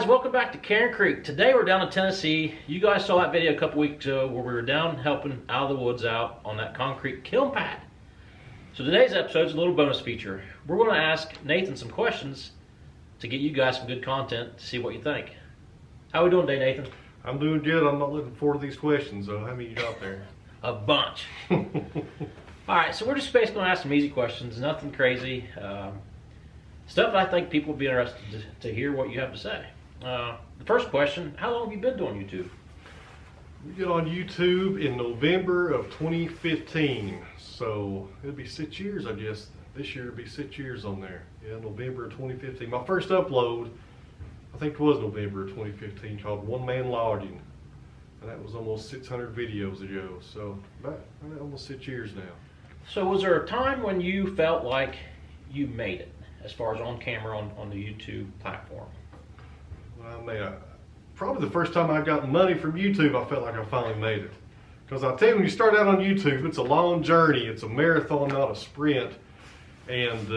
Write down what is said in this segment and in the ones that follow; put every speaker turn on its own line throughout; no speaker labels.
guys, welcome back to Karen Creek. Today we're down in Tennessee. You guys saw that video a couple weeks ago where we were down helping out of the woods out on that concrete kiln pad. So today's episode is a little bonus feature. We're going to ask Nathan some questions to get you guys some good content to see what you think. How are we doing today, Nathan?
I'm doing good. I'm not looking forward to these questions, though. How many you got there?
A bunch. All right, so we're just basically going to ask some easy questions, nothing crazy. Stuff I think people will be interested to hear what you have to say. The first question, how long have you been doing YouTube?
We get on YouTube in November of 2015. So it'll be 6 years, I guess. This year it'll be 6 years on there. Yeah, November of 2015. My first upload, I think it was November of 2015, called One Man Logging. And that was almost 600 videos ago. So about almost 6 years now. So
was there a time when you felt like you made it, as far as on camera on the YouTube platform?
Well, probably the first time I got money from YouTube, I felt like I finally made it. Because I tell you, when you start out on YouTube, it's a long journey. It's a marathon, not a sprint. And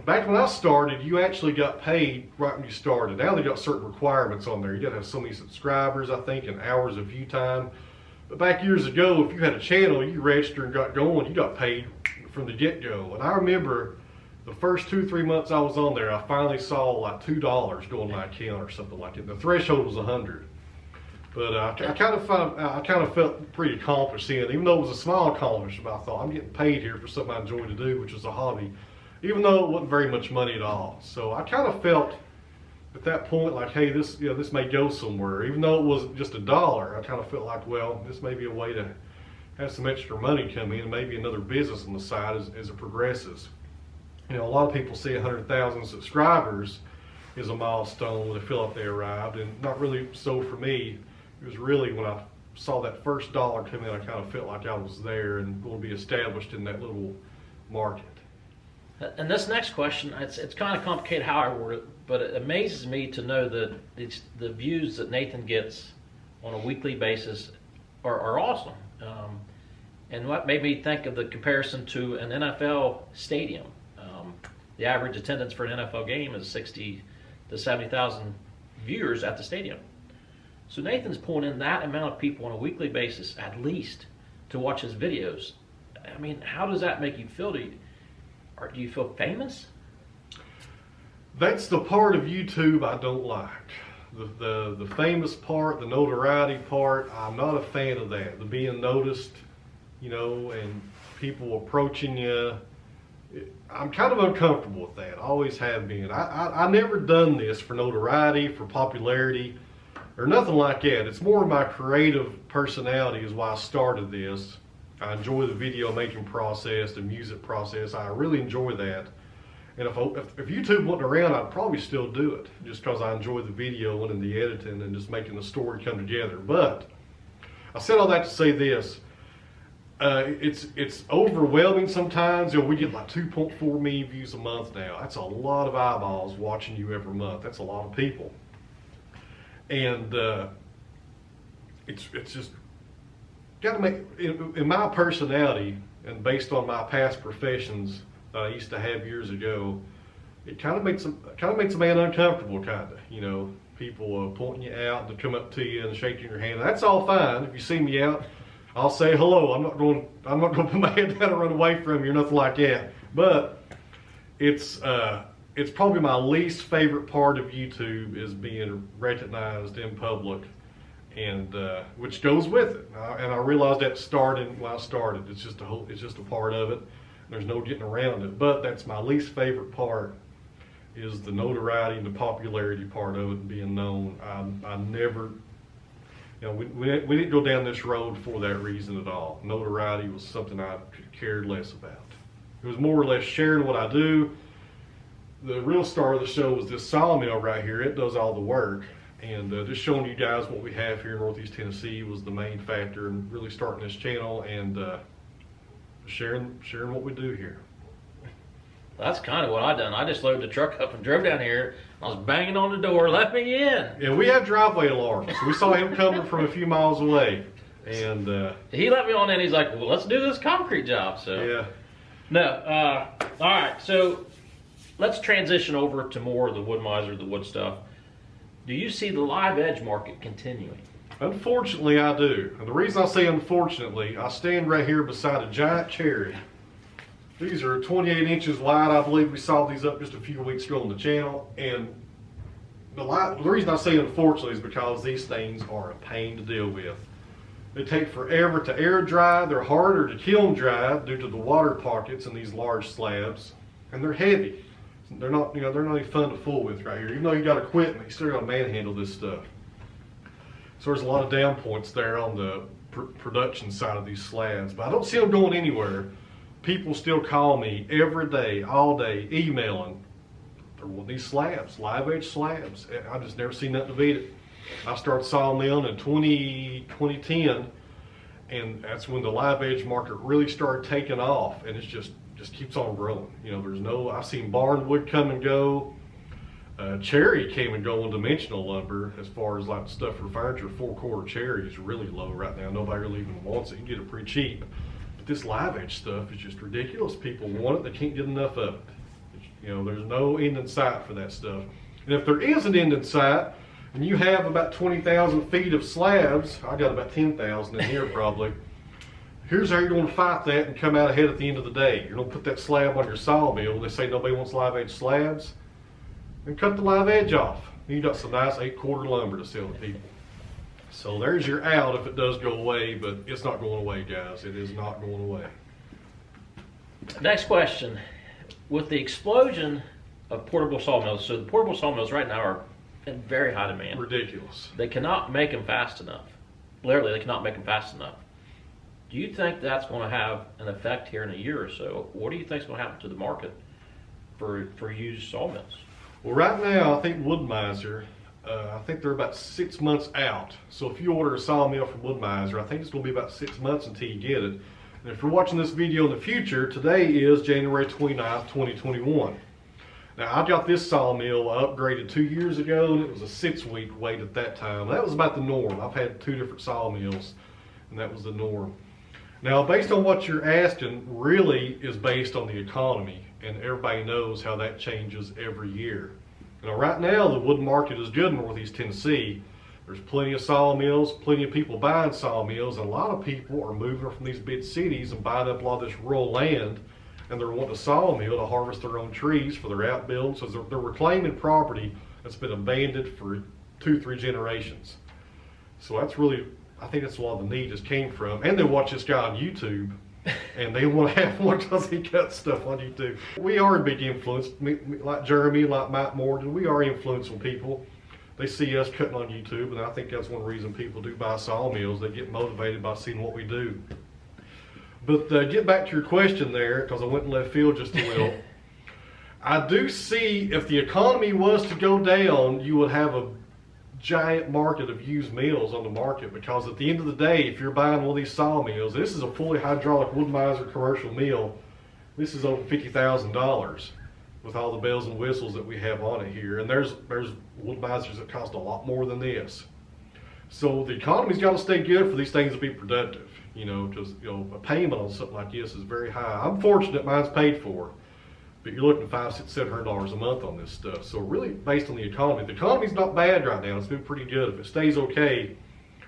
back when I started, you actually got paid right when you started. Now they got certain requirements on there. You got to have so many subscribers, I think, and hours of view time. But back years ago, if you had a channel, you registered and got going, you got paid from the get-go. And I remember the first 2-3 months I was on there, I finally saw like $2 go on my account or something like that. The threshold was 100. But I kind of felt pretty accomplished then, even though it was a small accomplishment. I thought I'm getting paid here for something I enjoy to do, which is a hobby, even though it wasn't very much money at all. So I kind of felt at that point like, hey, this may go somewhere, even though it was just $1. I kind of felt like, well, this may be a way to have some extra money come in, maybe another business on the side as it progresses. You know, a lot of people see 100,000 subscribers is a milestone when they feel like they arrived, and not really so for me. It was really when I saw that first dollar come in, I kind of felt like I was there and going to be established in that little market.
And this next question, it's kind of complicated how I word it, but it amazes me to know that the views that Nathan gets on a weekly basis are awesome. And what made me think of the comparison to an NFL stadium. The average attendance for an NFL game is 60 to 70,000 viewers at the stadium. So Nathan's pulling in that amount of people on a weekly basis, at least, to watch his videos. I mean, how does that make you feel? Do you feel famous?
That's the part of YouTube I don't like. The famous part, the notoriety part, I'm not a fan of that. The being noticed, you know, and people approaching you. I'm kind of uncomfortable with that. I always have been. I never done this for notoriety, for popularity, or nothing like that. It's more my creative personality is why I started this. I enjoy the video making process, the music process. I really enjoy that. And if YouTube wasn't around, I'd probably still do it, just because I enjoy the video and the editing and just making the story come together. But I said all that to say this. It's overwhelming sometimes. You know, we get like 2.4 million views a month now. That's a lot of eyeballs watching you every month. That's a lot of people. And it's just got to make, in my personality and based on my past professions that I used to have years ago, it kind of makes a man uncomfortable, kind of. You know, people pointing you out, to come up to you and shaking your hand. That's all fine. If you see me out, I'll say hello. I'm not going to put my head down and run away from you or nothing like that. But it's probably my least favorite part of YouTube is being recognized in public, and which goes with it. And I realized that starting when I started. It's just a part of it. There's no getting around it. But that's my least favorite part, is the notoriety and the popularity part of it, and being known. I never. You know, we didn't go down this road for that reason at all. Notoriety was something I cared less about. It was more or less sharing what I do. The real star of the show was this sawmill right here. It does all the work. And just showing you guys what we have here in Northeast Tennessee was the main factor in really starting this channel and sharing what we do here.
That's kind of what I done. I just loaded the truck up and drove down here. I was banging on the door, let me in.
Yeah, we have driveway alarms. We saw him coming from a few miles away. And
he let me on in. He's like, well, let's do this concrete job. So
yeah.
No, all right. So let's transition over to more of the Woodmizer, the wood stuff. Do you see the live edge market continuing?
Unfortunately, I do. And the reason I say unfortunately, I stand right here beside a giant cherry. These are 28 inches wide. I believe we saw these up just a few weeks ago on the channel. And the reason I say unfortunately is because these things are a pain to deal with. They take forever to air dry. They're harder to kiln dry due to the water pockets in these large slabs, and they're heavy. They're not, they're not any fun to fool with right here. Even though you got equipment, you still got to manhandle this stuff. So there's a lot of down points there on the production side of these slabs, but I don't see them going anywhere. People still call me every day, all day, emailing. They're wanting these slabs, live edge slabs. I just never seen nothing to beat it. I started sawmilling in 2010, and that's when the live edge market really started taking off, and it's just keeps on growing. There's no, I've seen barnwood come and go. Cherry came and go on dimensional lumber as far as like stuff for furniture. 4/4 cherry is really low right now. Nobody really even wants it. You can get it pretty cheap. But this live edge stuff is just ridiculous. People want it, they can't get enough of it. There's no end in sight for that stuff. And if there is an end in sight, and you have about 20,000 feet of slabs, I got about 10,000 in here probably. Here's how you're going to fight that and come out ahead at the end of the day. You're going to put that slab on your sawmill. They say nobody wants live edge slabs. And cut the live edge off. You got some nice 8/4 lumber to sell to people. So there's your out if it does go away, but it's not going away, guys. It is not going away.
Next question. With the explosion of portable sawmills, so the portable sawmills right now are in very high demand.
Ridiculous.
They cannot make them fast enough. Literally, they cannot make them fast enough. Do you think that's going to have an effect here in a year or so? What do you think is going to happen to the market for used sawmills?
Well, right now, I think Woodmizer, I think they're about 6 months out. So if you order a sawmill from Woodmizer, I think it's going to be about 6 months until you get it. And if you're watching this video in the future, today is January 29th, 2021. Now, I got this sawmill upgraded 2 years ago, and it was a 6-week wait at that time. That was about the norm. I've had 2 different sawmills, and that was the norm. Now, based on what you're asking, really is based on the economy, and everybody knows how that changes every year. Now, right now, the wood market is good in Northeast Tennessee. There's plenty of sawmills, plenty of people buying sawmills, and a lot of people are moving from these big cities and buying up a lot of this rural land, and they're wanting a sawmill to harvest their own trees for their outbuildings. So they're reclaiming property that's been abandoned for 2-3 generations. So that's really, I think that's a lot of the need just came from. And they watch this guy on YouTube, and they want to have one because he cuts stuff on YouTube. We are a big influence, like Jeremy, like Matt Morgan. We are influencing people. They see us cutting on YouTube, and I think that's one reason people do buy sawmills. They get motivated by seeing what we do. But get back to your question there, because I went in left field just a little. I do see if the economy was to go down, you would have a giant market of used mills on the market, because at the end of the day, if you're buying one of these sawmills, this is a fully hydraulic Woodmizer commercial mill. This is over $50,000 with all the bells and whistles that we have on it here. And there's Woodmizers that cost a lot more than this. So the economy's got to stay good for these things to be productive. Just a payment on something like this is very high. I'm fortunate mine's paid for, but you're looking at $500, $700 a month on this stuff. So really based on the economy's not bad right now. It's been pretty good. If it stays okay,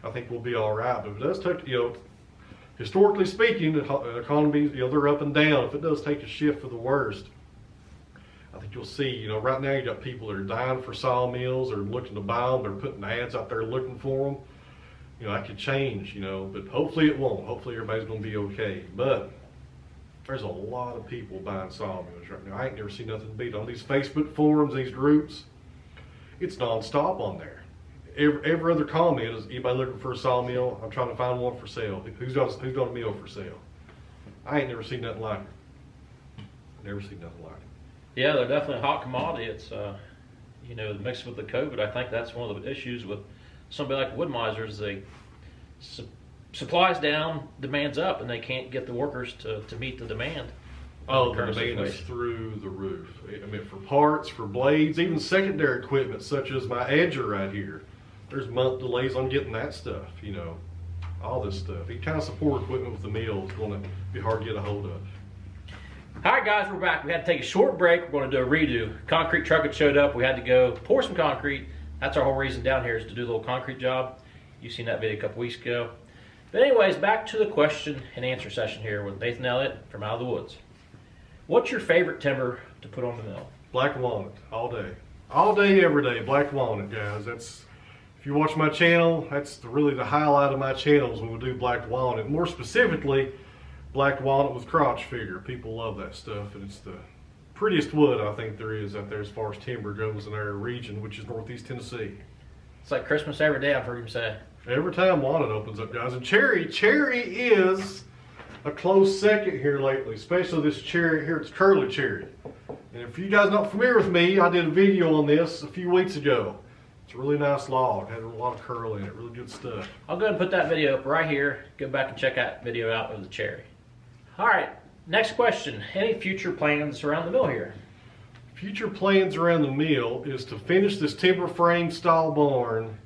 I think we'll be all right. But if it does take, historically speaking, the economy, they're up and down. If it does take a shift for the worst, I think you'll see, right now you got people that are dying for sawmills or looking to buy them. They're putting ads out there looking for them. That could change, but hopefully it won't. Hopefully everybody's going to be okay. But there's a lot of people buying sawmills right now. I ain't never seen nothing to beat on these Facebook forums, these groups. It's nonstop on there. Every other comment is, anybody looking for a sawmill? I'm trying to find one for sale. Who's got a mill for sale? I ain't never seen nothing like it. Never seen nothing like it.
Yeah, they're definitely a hot commodity. It's, mixed with the COVID, I think that's one of the issues with somebody like Woodmizers. They supplies down, demand's up, and they can't get the workers to meet the demand.
Oh, the demand is through the roof. I mean, for parts, for blades, even secondary equipment such as my edger right here. There's month delays on getting that stuff, all this stuff. Any kind of support equipment with the mill is going to be hard to get a hold of.
All right, guys, we're back. We had to take a short break. We're going to do a redo. Concrete truck had showed up. We had to go pour some concrete, That's our whole reason down here, is to do a little concrete job. You've seen that video a couple weeks ago. But anyways, back to the question and answer session here with Nathan Elliott from Out of the Woods. What's your favorite timber to put on the mill?
Black walnut, all day. All day, every day, black walnut, guys. That's, if you watch my channel, that's really the highlight of my channels when we do black walnut. More specifically, black walnut with crotch figure. People love that stuff, and it's the prettiest wood I think there is out there as far as timber goes in our region, which is Northeast Tennessee.
It's like Christmas every day, I've heard him say.
Every time walnut opens up, guys. And cherry is a close second here lately, especially this cherry here. It's curly cherry. And if you guys not familiar with me, I did a video on this a few weeks ago. It's a really nice log. Had a lot of curl in it. Really good stuff.
I'll go ahead and put that video up right here. Go back and check that video out of the cherry. All right, next question. Any future plans around the mill here?
Future plans around the mill is to finish this timber frame style barn,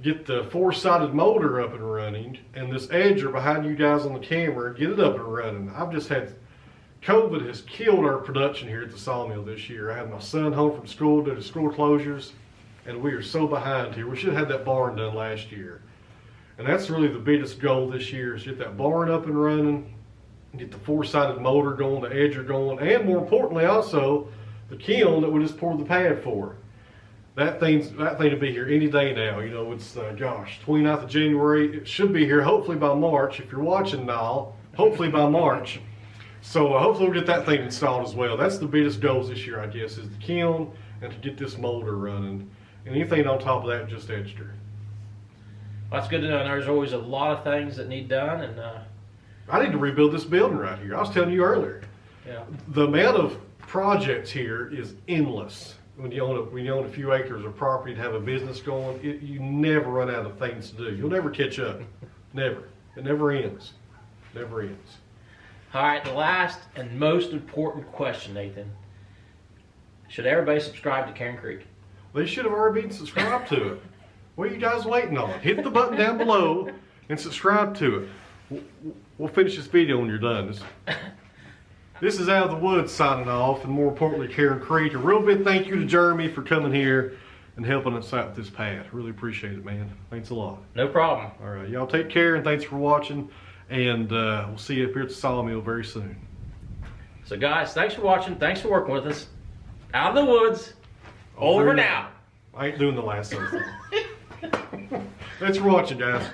get the four-sided motor up and running, and this edger behind you guys on the camera, get it up and running. I've just had, COVID has killed our production here at the sawmill this year. I had my son home from school due to school closures, and we are so behind here. We should have had that barn done last year. And that's really the biggest goal this year, is get that barn up and running, get the four-sided motor going, the edger going, and more importantly also, the kiln that we just poured the pad for. That thing will be here any day now. You know, it's, gosh, 29th of January. It should be here hopefully by March. If you're watching now, hopefully by March. So hopefully we'll get that thing installed as well. That's the biggest goals this year, I guess, is the kiln and to get this motor running. And anything on top of that, just extra.
Well, that's good to know. And there's always a lot of things that need done. And
I need to rebuild this building right here. I was telling you earlier.
Yeah.
The amount of projects here is endless. When you own a few acres of property to have a business going, you never run out of things to do. You'll never catch up. Never. It never ends. Never ends.
All right, the last and most important question, Nathan. Should everybody subscribe to Karen Creek?
They should have already been subscribed to it. What are you guys waiting on? Hit the button down below and subscribe to it. We'll finish this video when you're done. This is Out of the Woods signing off, and more importantly, Karen Creek. A real big thank you to Jeremy for coming here and helping us out with this pad. Really appreciate it, man. Thanks a lot.
No problem.
All right, y'all take care, and thanks for watching. And we'll see you up here at the sawmill very soon.
So guys, thanks for watching. Thanks for working with us. Out of the Woods. Over now.
I ain't doing the last thing. Thanks for watching, guys.